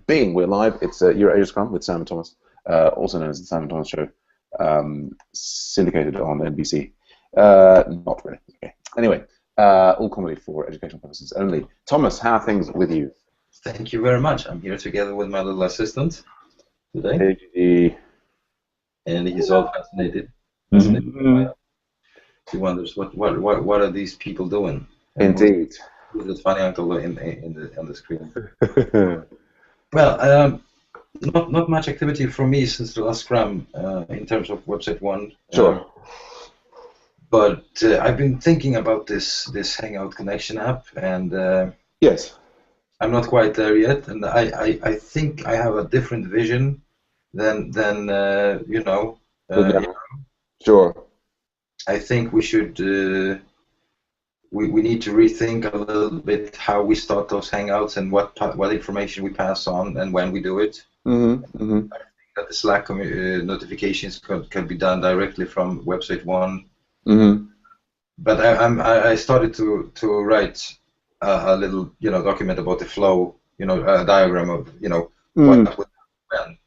Bing, we're live. It's EuroAsia Scrum with Sam and Thomas, also known as the Sam and Thomas Show, syndicated on NBC. Not really. Okay. Anyway, all comedy for educational purposes only. Thomas, how are things with you? Thank you very much. I'm here together with my little assistant today. Hey. And he's all fascinated. He wonders what are these people doing? Indeed. With the funny uncle on the screen. Well, not much activity from me since the last Scrum in terms of website 1. Sure. But I've been thinking about this Hangout connection app, and yes, I'm not quite there yet, and I think I have a different vision than you know. Sure. I think we should we need to rethink a little bit how we start those Hangouts and what information we pass on and when we do it. I think that the Slack notifications can be done directly from website 1. But I started to write a little document about the flow, a diagram of what would happen.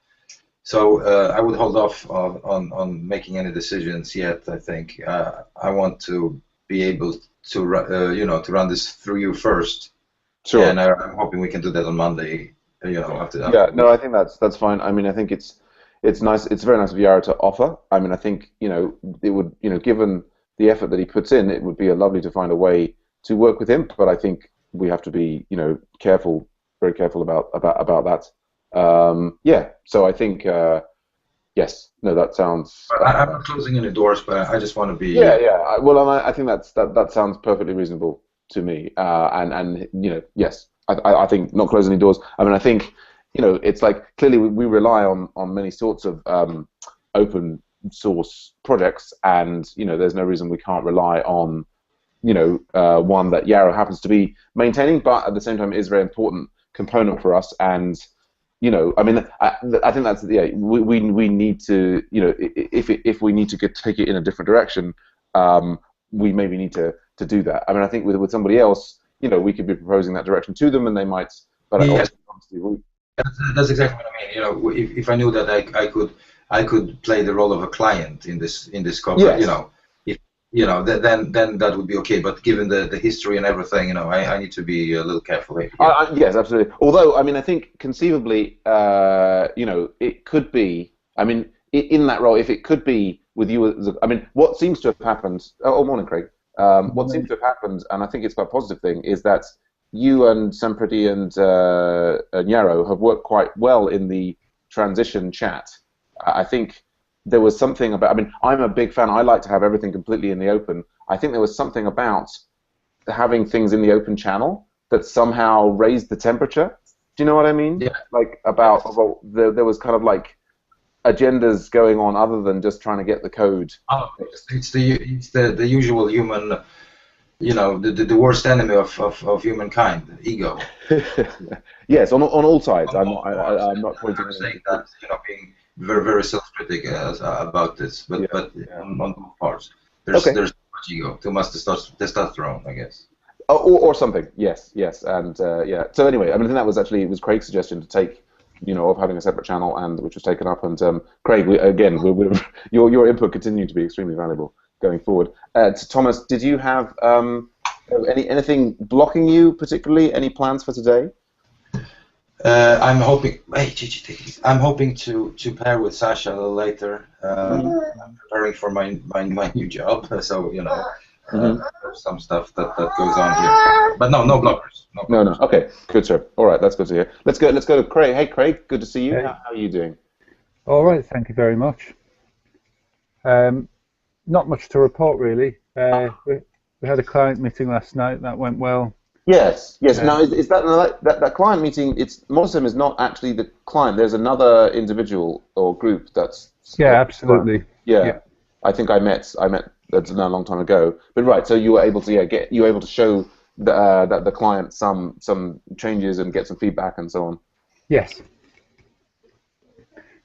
So I would hold off on making any decisions yet. I think I want to be able to to run this through you first. Sure. And I'm hoping we can do that on Monday. After that. Yeah. No, I think that's fine. I mean, I think it's nice. It's very nice of Yara to offer. I mean, I think it would given the effort that he puts in, it would be lovely to find a way to work with him. But I think we have to be careful, very careful about that. Yeah. So I think yes. No, that sounds. I'm not closing any doors, but I just want to be. Yeah. Well, I think that sounds perfectly reasonable to me. And yes, I think not closing any doors. I mean, I think it's like clearly we rely on many sorts of open source projects, and there's no reason we can't rely on one that Yarrow happens to be maintaining, but at the same time is a very important component for us. And I mean, I think that's we need to if we need to take it in a different direction, we maybe need to do that. I mean, I think with somebody else, we could be proposing that direction to them, and they might. But yes. That's exactly what I mean. If I knew that I could play the role of a client in this corporate, yes. Then that would be okay. But given the history and everything, I need to be a little careful here. Yes, absolutely. Although, I mean, I think conceivably, it could be. I mean, in that role, if it could be with you, I mean, what seems to have happened. Oh, morning, Craig. What seems to have happened, and I think it's quite a positive thing, is that you and Sempriti and Yarrow have worked quite well in the transition chat. I think there was something about. I mean, I'm a big fan. I like to have everything completely in the open. I think there was something about having things in the open channel that somehow raised the temperature. Do you know what I mean? Yeah. Like there was kind of like agendas going on other than just trying to get the code. Oh, it's the usual human, the worst enemy of humankind, ego. Yes, on all sides. I'm not pointing. I'm saying that being very very self-critic about this, but on both parts, there's too much ego, too much testosterone, I guess. Or something. Yes, and yeah. So anyway, I mean, I think it was Craig's suggestion to take. Of having a separate channel, and which was taken up. And Craig, your input continued to be extremely valuable going forward. Thomas, did you have anything blocking you particularly? Any plans for today? I'm hoping. Hey, Gigi, take it easy. I'm hoping to pair with Sasha a little later. I'm preparing for my new job, so there's some stuff that goes on here. But no blockers. No. Okay, good, sir. All right, that's good to hear. Let's go to Craig. Hey, Craig, good to see you. Hey. How are you doing? All right, thank you very much. Not much to report, really. We had a client meeting last night. That went well. Yes. Now, is that client meeting? Mosem is not actually the client. There's another individual or group that's. Yeah, absolutely. Yeah. I think I met that's a long time ago. But right, so you were able to show the client some changes and get some feedback and so on. Yes.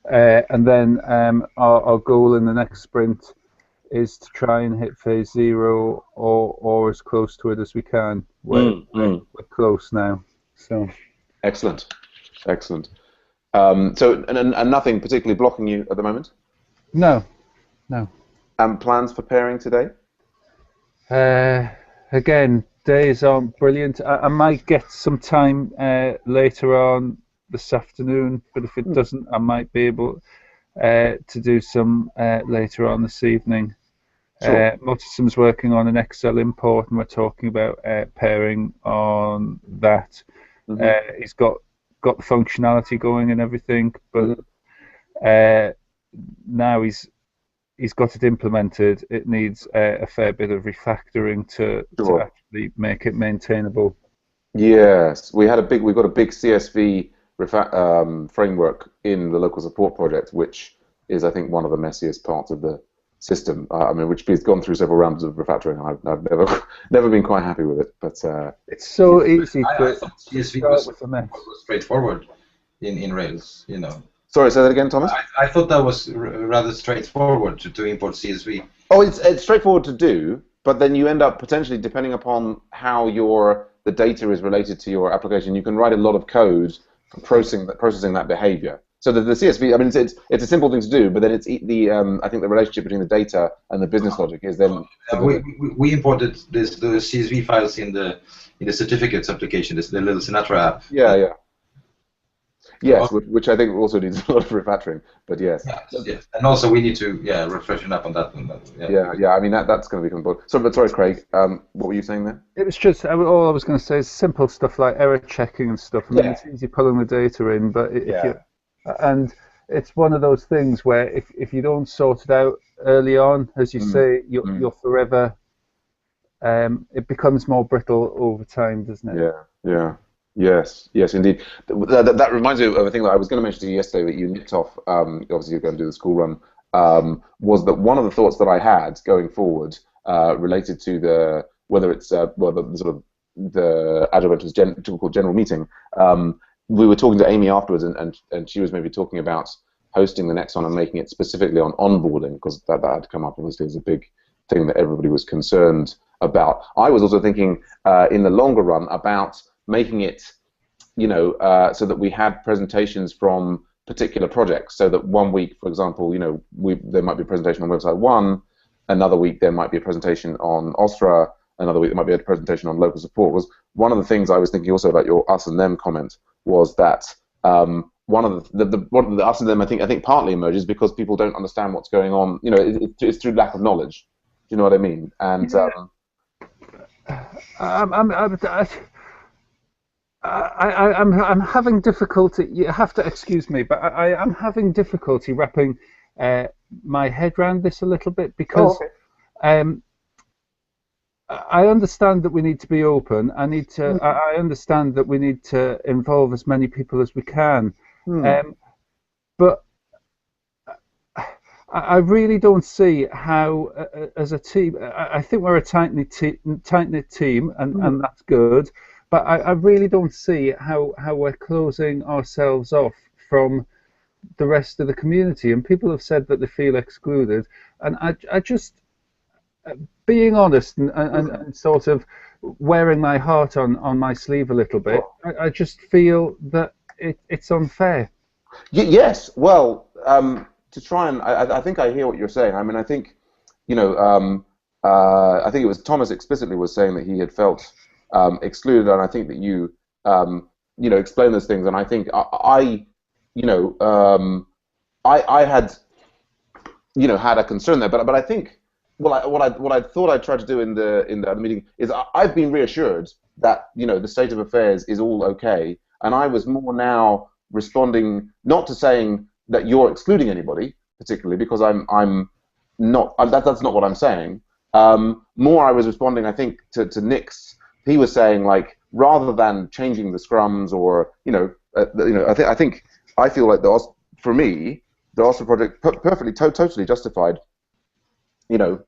And then our goal in the next sprint is to try and hit phase 0 or as close to it as we can. We're close now. So. Excellent. So and nothing particularly blocking you at the moment. No, no. And plans for pairing today? Again, days aren't brilliant. I might get some time later on this afternoon, but if it doesn't, I might be able to do some later on this evening. Sure. Multisom's working on an Excel import, and we're talking about pairing on that. He's got the functionality going and everything, but now he's got it implemented. It needs a fair bit of refactoring to actually make it maintainable. Yes, we've got a big CSV framework in the local support project, which is, I think, one of the messiest parts of the system. I mean, which has gone through several rounds of refactoring. I've never been quite happy with it, but it's so easy I thought CSV was straightforward in Rails, you know. Sorry, say that again, Thomas. I thought that was rather straightforward to import CSV. Oh, it's straightforward to do, but then you end up potentially, depending upon how the data is related to your application, you can write a lot of code for processing that behavior. So the CSV, I mean, it's a simple thing to do, but then it's I think the relationship between the data and the business logic is then. We imported the CSV files in the certificates application, the little Sinatra app. Yeah. Yes, which I think also needs a lot of refactoring, but yes. Yes. And also we need to refreshen up on that. Yeah. I mean that's going to become important. Sorry, Craig. What were you saying there? It was just all I was going to say is simple stuff like error checking and stuff. I mean, it's easy pulling the data in, but and it's one of those things where if you don't sort it out early on, as you say, you're forever. It becomes more brittle over time, doesn't it? Yeah. Yes, indeed. That reminds me of a thing that I was going to mention to you yesterday that you nipped off. Obviously, you're going to do the school run. Was that one of the thoughts that I had going forward related to whether it's the sort of the Agile Ventures typical general meeting. We were talking to Amy afterwards, and she was maybe talking about hosting the next one and making it specifically on onboarding, because that had come up obviously as a big thing that everybody was concerned about. I was also thinking in the longer run about making it, so that we had presentations from particular projects, so that one week, for example, there might be a presentation on website 1, another week there might be a presentation on OSTRA, another week there might be a presentation on local support. Was one of the things I was thinking also about your us and them comment was that one of the us and them I think partly emerges because people don't understand what's going on. It's through lack of knowledge. Do you know what I mean? And I'm having difficulty. You have to excuse me, but I'm having difficulty wrapping my head around this a little bit because I understand that we need to be open. I understand that we need to involve as many people as we can, but I really don't see how, as a team, I think we're a tight-knit team, and that's good. But I really don't see how we're closing ourselves off from the rest of the community. And people have said that they feel excluded. And I just, being honest and sort of wearing my heart on my sleeve a little bit, I just feel that it's unfair. Yes. Well, to try and, I think I hear what you're saying. I mean, I think, I think it was Thomas explicitly was saying that he had felt excluded, and I think that you explain those things, and I think I had had a concern there, but I think what I thought I tried to do in the meeting is I've been reassured that the state of affairs is all okay, and I was more now responding not to saying that you're excluding anybody particularly, because I'm not, that's not what I'm saying. More I was responding, I think, to Nick's. He was saying, like, rather than changing the scrums or I feel like for me the OSTRA project perfectly totally justified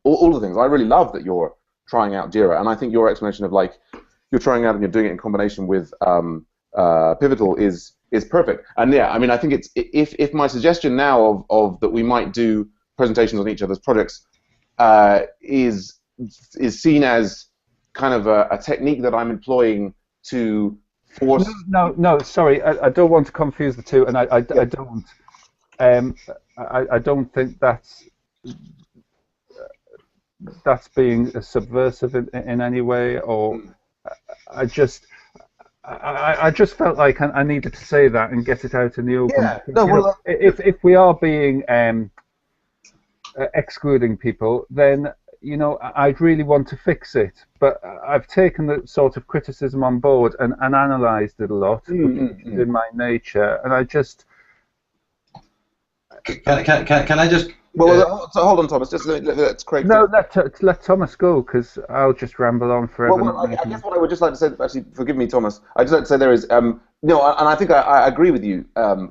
all the things. I really love that you're trying out Jira, and I think your explanation of like you're trying out and you're doing it in combination with Pivotal is perfect. And yeah, I mean, I think it's if my suggestion now of that we might do presentations on each other's projects is seen as kind of a technique that I'm employing to force. No. Sorry, I don't want to confuse the two, and I don't. I don't think that's being subversive in any way, or I just felt like I needed to say that and get it out in the open. Yeah. Because, No. Well, if we are being excluding people, then I'd really want to fix it. But I've taken the sort of criticism on board and analysed it a lot, which is in my nature, and I just. Can I just? Well, so hold on, Thomas. Just let's Craig. No, let Thomas go, because I'll just ramble on forever. Well, I guess what I would just like to say, actually, forgive me, Thomas. I'd just like to say there is, and I think I agree with you,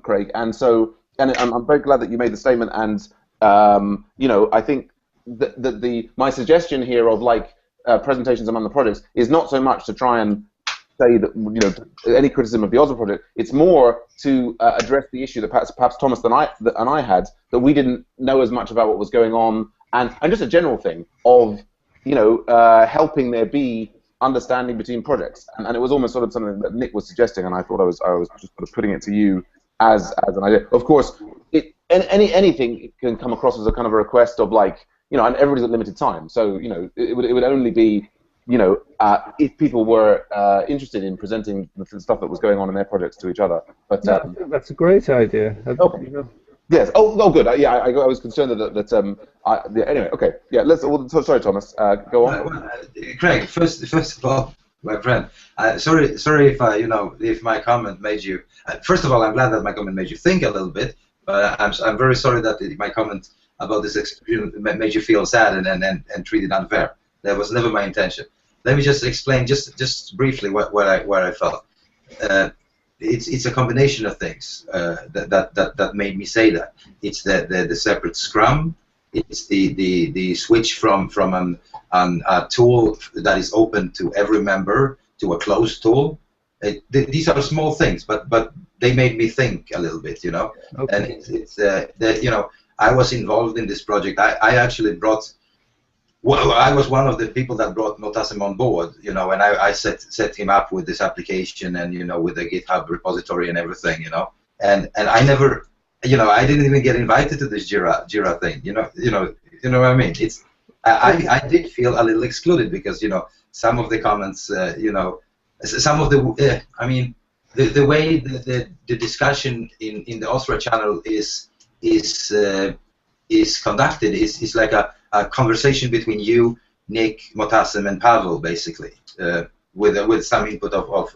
Craig. And so, and I'm very glad that you made the statement. And I think that my suggestion here of presentations among the projects is not so much to try and say that any criticism of the Oslo project. It's more to address the issue that perhaps Thomas and I had, that we didn't know as much about what was going on, and just a general thing of helping there be understanding between projects, and it was almost sort of something that Nick was suggesting, and I thought I was just sort of putting it to you as an idea. Of course, anything can come across as a kind of a request of and everybody's got limited time, so it would only be. If people were interested in presenting the stuff that was going on in their projects to each other. But I think that's a great idea. Okay. Yes. Oh, good. I was concerned that anyway. Okay. Yeah. Sorry, Thomas. Go on. Craig. First of all, my friend. Sorry if if my comment made you. First of all, I'm glad that my comment made you think a little bit. But I'm very sorry that my comment about this experience made you feel sad and treated unfair. That was never my intention. Let me just explain, just briefly, what I felt. It's a combination of things that made me say that. It's the separate Scrum. It's the switch from a tool that is open to every member to a closed tool. These are small things, but they made me think a little bit, Okay. And it's I was involved in this project. I actually brought. Well, I was one of the people that brought Motasem on board, and I set him up with this application and with the GitHub repository and everything, and I never, I didn't even get invited to this Jira thing, you know what I mean? It's I did feel a little excluded because some of the comments, some of the the way the discussion in the Oslo channel is conducted is like a conversation between you, Nick, Motasem, and Pavel, basically, with some input of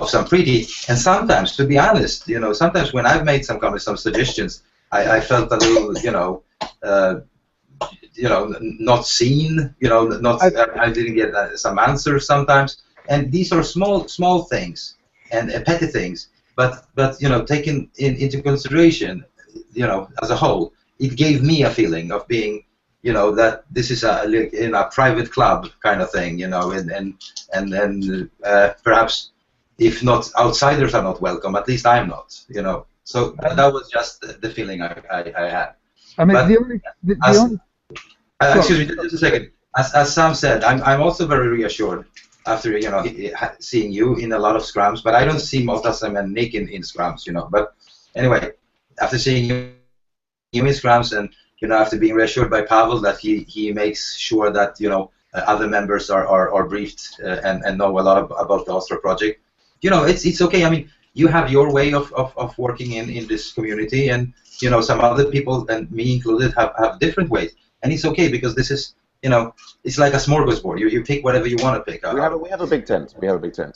some pretty. And sometimes, to be honest, sometimes when I've made some comments, some suggestions, I felt a little, not seen. I didn't get some answers sometimes. And these are small things and petty things, but taken into consideration. As a whole, it gave me a feeling of being, that this is in a private club kind of thing, and perhaps if not outsiders are not welcome, at least I'm not, So that was just the feeling I had. I mean, but excuse me, just a second. As Sam said, I'm also very reassured after seeing you in a lot of scrums, but I don't see Motasem and Nick in scrums, But anyway. After seeing you in scrums and after being reassured by Pavel that he makes sure that other members are briefed and know a lot about the Oslo project, it's okay. I mean, you have your way of working in this community, and some other people, and me included, have different ways, and it's okay because this is it's like a smorgasbord. You pick whatever you want to pick. We have a big tent.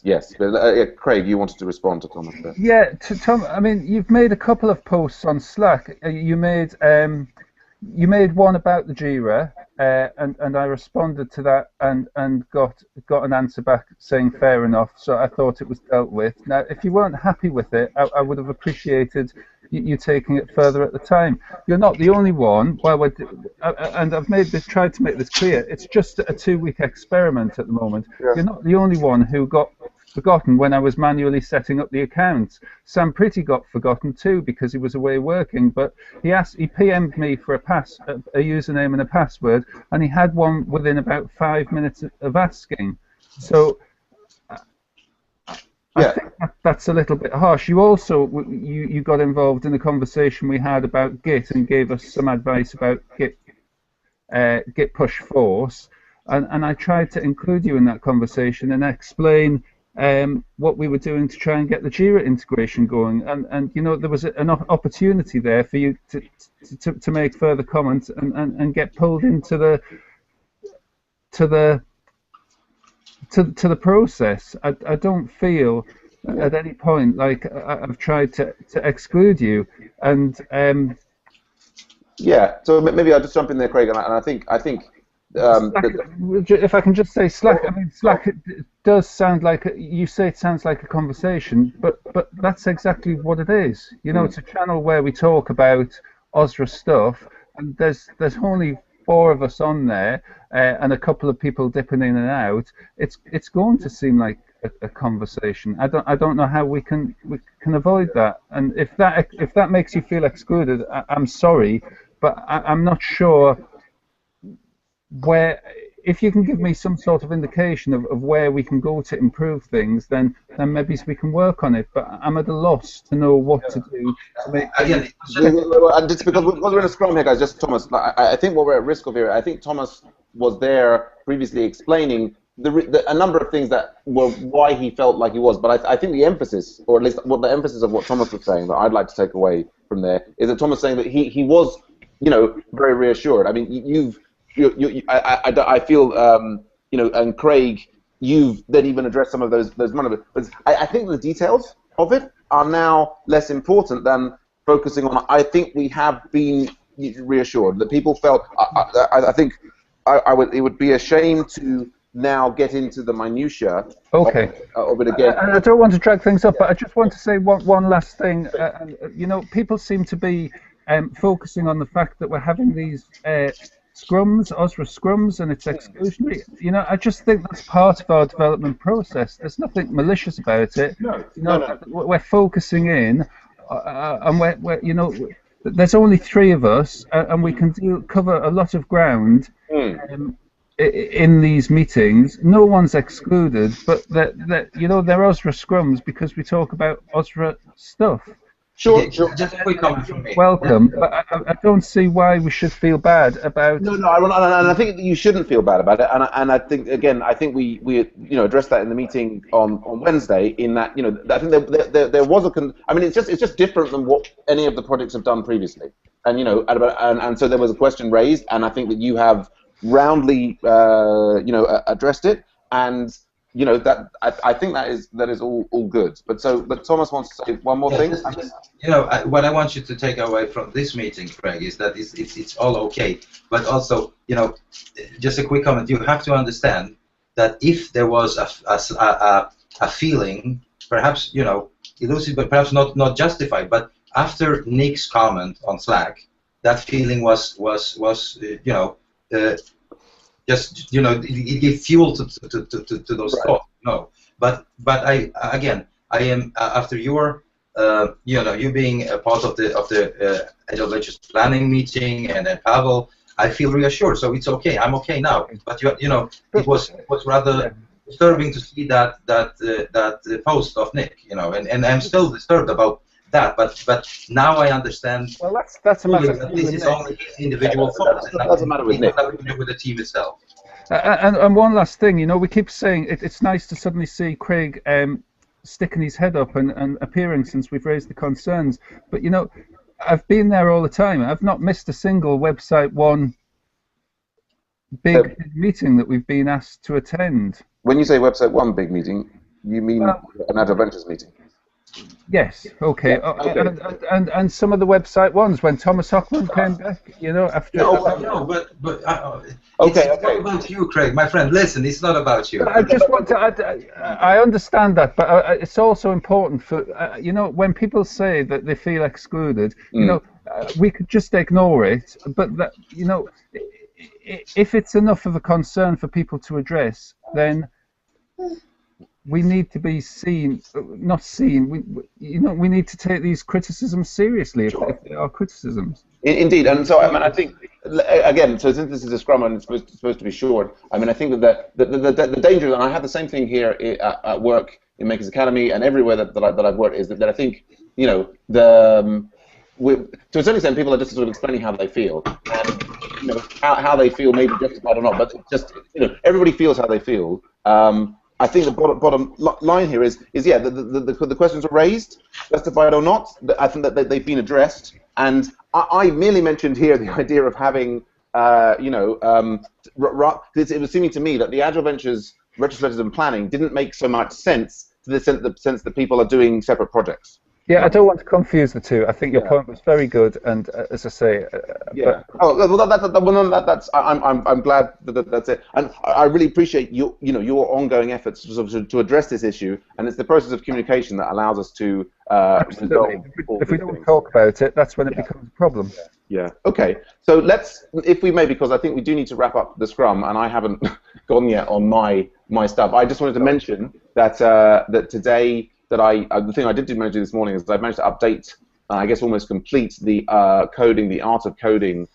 Yes. But, Craig, you wanted to respond to Thomas there. Yeah, to Tom. I mean, you've made a couple of posts on Slack. You made one about the Jira, and I responded to that and got an answer back saying fair enough. So I thought it was dealt with. Now, if you weren't happy with it, I would have appreciated you taking it further at the time. You're not the only one. And I've tried to make this clear. It's just a 2-week experiment at the moment. Yeah. You're not the only one who got forgotten when I was manually setting up the accounts. Sam Pretty got forgotten too because he was away working. But he PM'd me for a username and a password, and he had one within about 5 minutes of asking. So I think that's a little bit harsh. You also you got involved in a conversation we had about Git and gave us some advice about Git push force, and I tried to include you in that conversation and explain what we were doing to try and get the Jira integration going, and you know, there was an opportunity there for you to make further comments and get pulled into the process. I don't feel at any point like I've tried to exclude you, and yeah. So maybe I'll just jump in there, Craig, and I think Slack, if I can just say Slack. I mean, Slack. It does sound like you say it sounds like a conversation, but that's exactly what it is. You know, it's a channel where we talk about OSRA stuff, and there's only 4 of us on there, and a couple of people dipping in and out. It's going to seem like a conversation. I don't know how we can avoid that. And if that makes you feel excluded, I'm sorry, but I'm not sure where. If you can give me some sort of indication of where we can go to improve things, then maybe we can work on it. But I'm at a loss to know what to do to make. Again, and just because we're in a scrum here, guys, just Thomas. I think what we're at risk of here. I think Thomas was there previously explaining a number of things that were why he felt like he was. But I think the emphasis, or at least what the emphasis of what Thomas was saying, that I'd like to take away from there, is that Thomas saying that he was, you know, very reassured. I mean, I feel, you know, and Craig, you've then even addressed some of those but I think the details of it are now less important than focusing on. I think we have been reassured that people felt. I think it would be a shame to now get into the minutiae of it again. And I don't want to drag things up, but I just want to say one last thing. You know, people seem to be focusing on the fact that we're having these scrums, OSRA scrums, and it's exclusionary. You know, I just think that's part of our development process. There's nothing malicious about it. No, you know, we're focusing in, and we're you know, there's only 3 of us, and we can cover a lot of ground in these meetings. No one's excluded, but you know, they're OSRA scrums because we talk about OSRA stuff. Sure. Just a quick comment from me. Welcome, but I don't see why we should feel bad about. No, and I think that you shouldn't feel bad about it. And I think again, we you know, addressed that in the meeting on Wednesday. In that, you know, I think there was I mean, it's just different than what any of the projects have done previously. And you know, and so there was a question raised, and I think that you have roundly you know, addressed it, and you know, that I think that is all good. But Thomas wants to say one more thing. You know, what I want you to take away from this meeting, Craig, is that it's all okay. But also, you know, just a quick comment. You have to understand that if there was a feeling, perhaps, you know, elusive, but perhaps not justified, but after Nick's comment on Slack, that feeling was you know. Just, you know, it gave fuel to those thoughts. No, but I am after your you know, you being a part of the AWS planning meeting, and then Pavel, I feel reassured. So it's okay. I'm okay now. But you know, it was rather disturbing to see that post of Nick. You know, and I'm still disturbed about that. But now I understand. Well, that's a matter. That this is only his individual thoughts. It doesn't matter with Nick. Nothing to do with the team itself. And one last thing, you know, we keep saying it's nice to suddenly see Craig sticking his head up and appearing since we've raised the concerns. But you know, I've been there all the time. I've not missed a single Website 1 big meeting that we've been asked to attend. When you say Website 1 big meeting, you mean an Agile Ventures meeting? Yes, okay. And some of the Website 1s, when Thomas Hockman came back, you know, after. No, but it's not about you, Craig, my friend. Listen, it's not about you. I just want to. I understand that, but it's also important for you know, when people say that they feel excluded, you know, we could just ignore it, but that, you know, if it's enough of a concern for people to address, then we need to be seen, not seen. You know, we need to take these criticisms seriously if they are criticisms. Indeed, and so I mean, I think again, so since this is a Scrum and it's supposed to be short, I mean, I think that the danger, and I have the same thing here at work in Makers Academy and everywhere that I've worked, is that I think, you know, to a certain extent, people are just sort of explaining how they feel, and you know, how they feel may be justified or not, but just, you know, everybody feels how they feel. I think the bottom line here is yeah, the questions are raised, justified or not. I think that they've been addressed, and I merely mentioned here the idea of having, you know, it was seeming to me that the Agile Ventures retrospectives and planning didn't make so much sense to the sense that people are doing separate projects. Yeah, I don't want to confuse the two. I think your point was very good, and as I say, yeah. Oh, well, I'm glad that's it, and I really appreciate your ongoing efforts to address this issue, and it's the process of communication that allows us to absolutely. If we don't talk about it, that's when it becomes a problem. Yeah. Okay. So let's, if we may, because I think we do need to wrap up the Scrum, and I haven't gone yet on my stuff. I just wanted to mention that that today. The thing I did manage to do this morning is I managed to update, I guess almost complete the the art of coding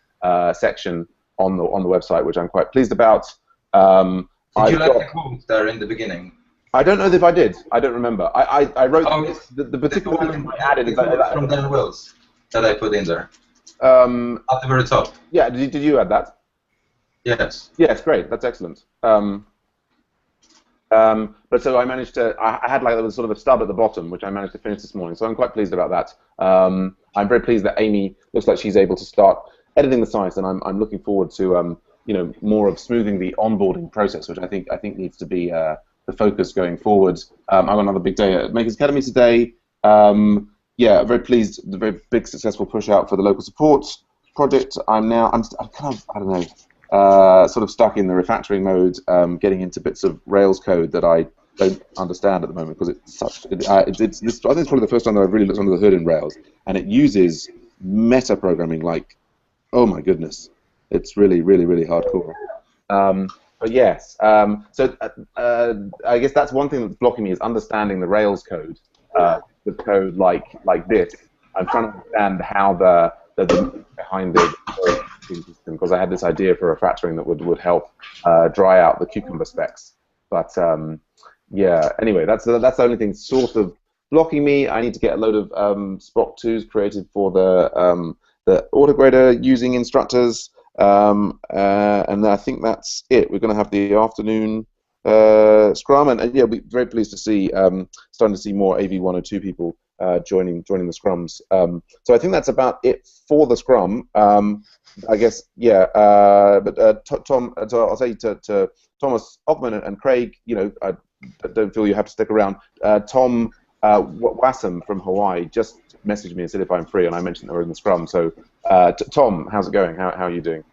section on the website, which I'm quite pleased about. Did you like the quote there in the beginning? I don't know if I did. I don't remember. I wrote the particular one I added is from Dan Wills that I put in there. At the very top. Yeah. Did you add that? Yes. Yeah, it's great. That's excellent. But so I managed to, I had like there was sort of a stub at the bottom, which I managed to finish this morning. So I'm quite pleased about that. I'm very pleased that Amy looks like she's able to start editing the site, and I'm looking forward to you know, more of smoothing the onboarding process, which I think needs to be the focus going forward. I've got another big day at Makers Academy today. Yeah, very pleased. The very big successful push out for the local support project. I'm kind of, I don't know. Sort of stuck in the refactoring mode, getting into bits of Rails code that I don't understand at the moment, because it's such. I think it's probably the first time that I've really looked under the hood in Rails, and it uses meta programming like, oh my goodness, it's really hardcore. But yes, so I guess that's one thing that's blocking me, is understanding the Rails code, the code like this. I'm trying to understand how the behind it. Because I had this idea for refactoring that would help dry out the Cucumber specs, but yeah. Anyway, that's the only thing sort of blocking me. I need to get a load of Spock 2s created for the autograder using instructors, and I think that's it. We're going to have the afternoon Scrum, and yeah, we're very pleased to see starting to see more AV102 people joining the Scrums. So I think that's about it for the Scrum. I guess, yeah, but Tom, so I'll say to Thomas Ockman and Craig, you know, I don't feel you have to stick around. Tom Wassam from Hawaii just messaged me and said if I'm free, and I mentioned that we're in the Scrum. So, Tom, how's it going? How are you doing?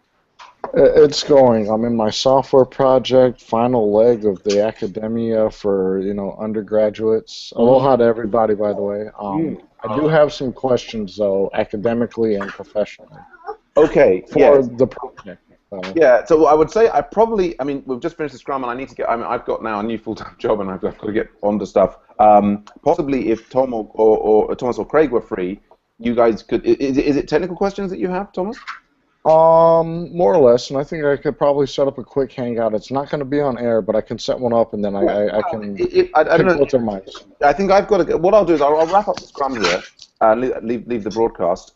It's going. I'm in my software project, final leg of the academia for, you know, undergraduates. Aloha to everybody, by the way. I do have some questions, though, academically and professionally. Okay. For the project. Yeah. So I would say I mean, we've just finished the Scrum, and I need to get. I mean, I've got now a new full-time job, and I've got to get onto stuff. Possibly, if Tom or Thomas or Craig were free, you guys could. Is it technical questions that you have, Thomas? More or less, and I think I could probably set up a quick hangout. It's not going to be on air, but I can set one up, and then I can. I don't know. Their minds. I think I've got to. What I'll do is I'll wrap up the Scrum here, and leave the broadcast.